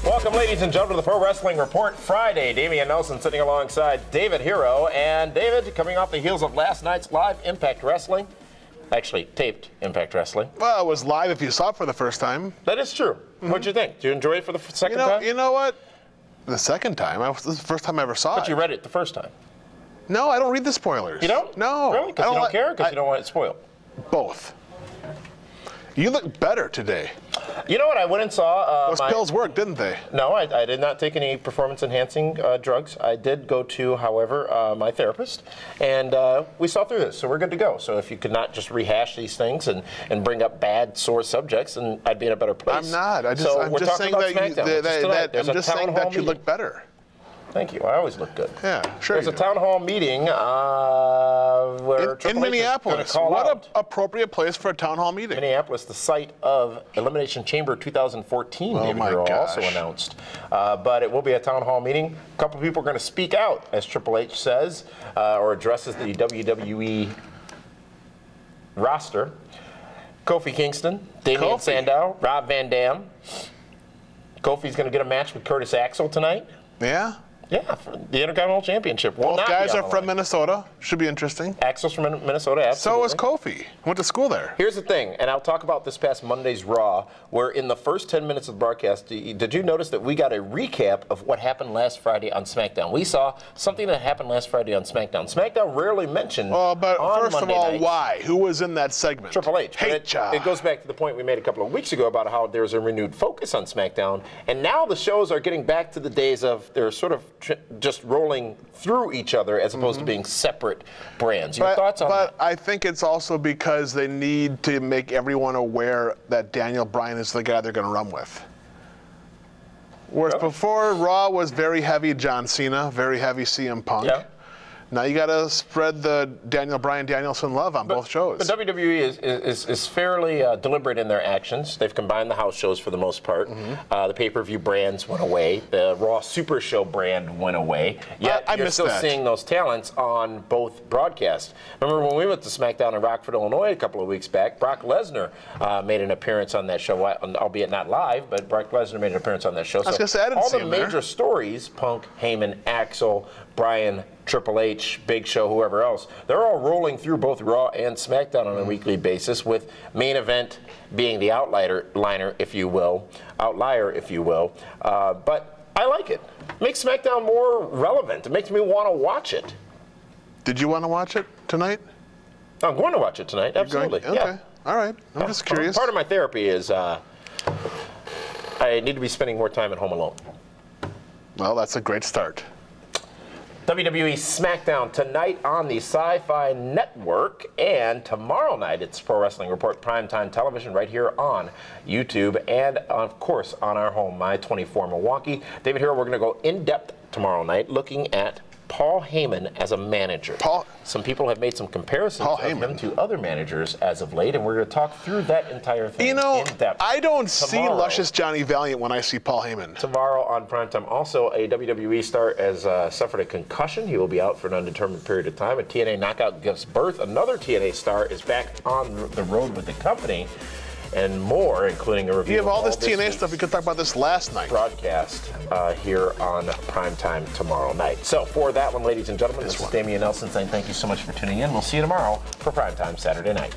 Welcome, ladies and gentlemen, to the Pro Wrestling Report Friday. Damian Nelson sitting alongside David Hero. And David, coming off the heels of last night's live Impact Wrestling, actually taped Impact Wrestling. Well, it was live if you saw it for the first time. That is true. What'd you think? Did you enjoy it for the second time? You know what? The second time? This is the first time I ever saw it. But you read it the first time. No, I don't read the spoilers. You don't? No. Really? Because you don't care? Because you don't want it spoiled? Both. You look better today. You know what? I went and saw... Those pills worked, didn't they? No, I did not take any performance-enhancing drugs. I did go to, however, my therapist, and we saw through this, so we're good to go. So if you could not just rehash these things and bring up bad, sore subjects, then I'd be in a better place. I'm not. I'm just saying that you look better. Thank you. I always look good. Yeah, sure. There's a town hall meeting where in Minneapolis. What an appropriate place for a town hall meeting. Minneapolis, the site of Elimination Chamber 2014. David Hero also announced. But it will be a town hall meeting. A couple people are going to speak out, as Triple H says, or addresses the WWE roster. Kofi Kingston, Damian Sandow, Rob Van Dam. Kofi's going to get a match with Curtis Axel tonight. Yeah? Yeah, for the Intercontinental Championship. Both guys are from Minnesota. Should be interesting. Axel's from Minnesota, absolutely. So is Kofi. Went to school there. Here's the thing, and I'll talk about this past Monday's Raw, where in the first 10 minutes of the broadcast, did you notice that we got a recap of what happened last Friday on SmackDown? We saw something that happened last Friday on SmackDown. SmackDown rarely mentioned but on first Monday of all, nights. Why? Who was in that segment? Triple H. It goes back to the point we made a couple of weeks ago about how there's a renewed focus on SmackDown, and now the shows are getting back to the days of they're sort of just rolling through each other as opposed to being separate brands. Your thoughts on that? But I think it's also because they need to make everyone aware that Daniel Bryan is the guy they're going to run with. Whereas before, Raw was very heavy John Cena, very heavy CM Punk. Yeah. Now you got to spread the Daniel Bryan Danielson love on both shows. But WWE is fairly deliberate in their actions. They've combined the house shows for the most part. The pay-per-view brands went away. The Raw Super Show brand went away. Yet you're still seeing those talents on both broadcasts. Remember when we went to SmackDown in Rockford, Illinois a couple of weeks back, Brock Lesnar made an appearance on that show, albeit not live, but Brock Lesnar made an appearance on that show. I was going to say, I didn't see him there. All the major stories, Punk, Heyman, Axel, Bryan, Triple H, Big Show, whoever else, they're all rolling through both Raw and SmackDown on a weekly basis, with main event being the outlier, if you will. But I like it. It makes SmackDown more relevant. It makes me want to watch it. Did you want to watch it tonight? I'm going to watch it tonight, absolutely. Okay, yeah. All right. I'm just curious. Part of my therapy is I need to be spending more time at home alone. Well, that's a great start. WWE SmackDown tonight on the Sci-Fi Network, and tomorrow night it's Pro Wrestling Report primetime television right here on YouTube and, of course, on our home, My24 Milwaukee. David Hero, we're going to go in-depth tomorrow night looking at Paul Heyman as a manager. Some people have made some comparisons of him to other managers as of late, and we're going to talk through that entire thing in depth. I don't see luscious Johnny Valiant when I see Paul Heyman. Tomorrow on primetime, also a WWE star has suffered a concussion. He will be out for an undetermined period of time. A TNA knockout gives birth. Another TNA star is back on the road with the company. And more, including a review. You have all this TNA stuff. We could talk about this last night. Broadcast here on primetime tomorrow night. So for that one, ladies and gentlemen, this is Damian Nelson saying thank you so much for tuning in. We'll see you tomorrow for primetime Saturday night.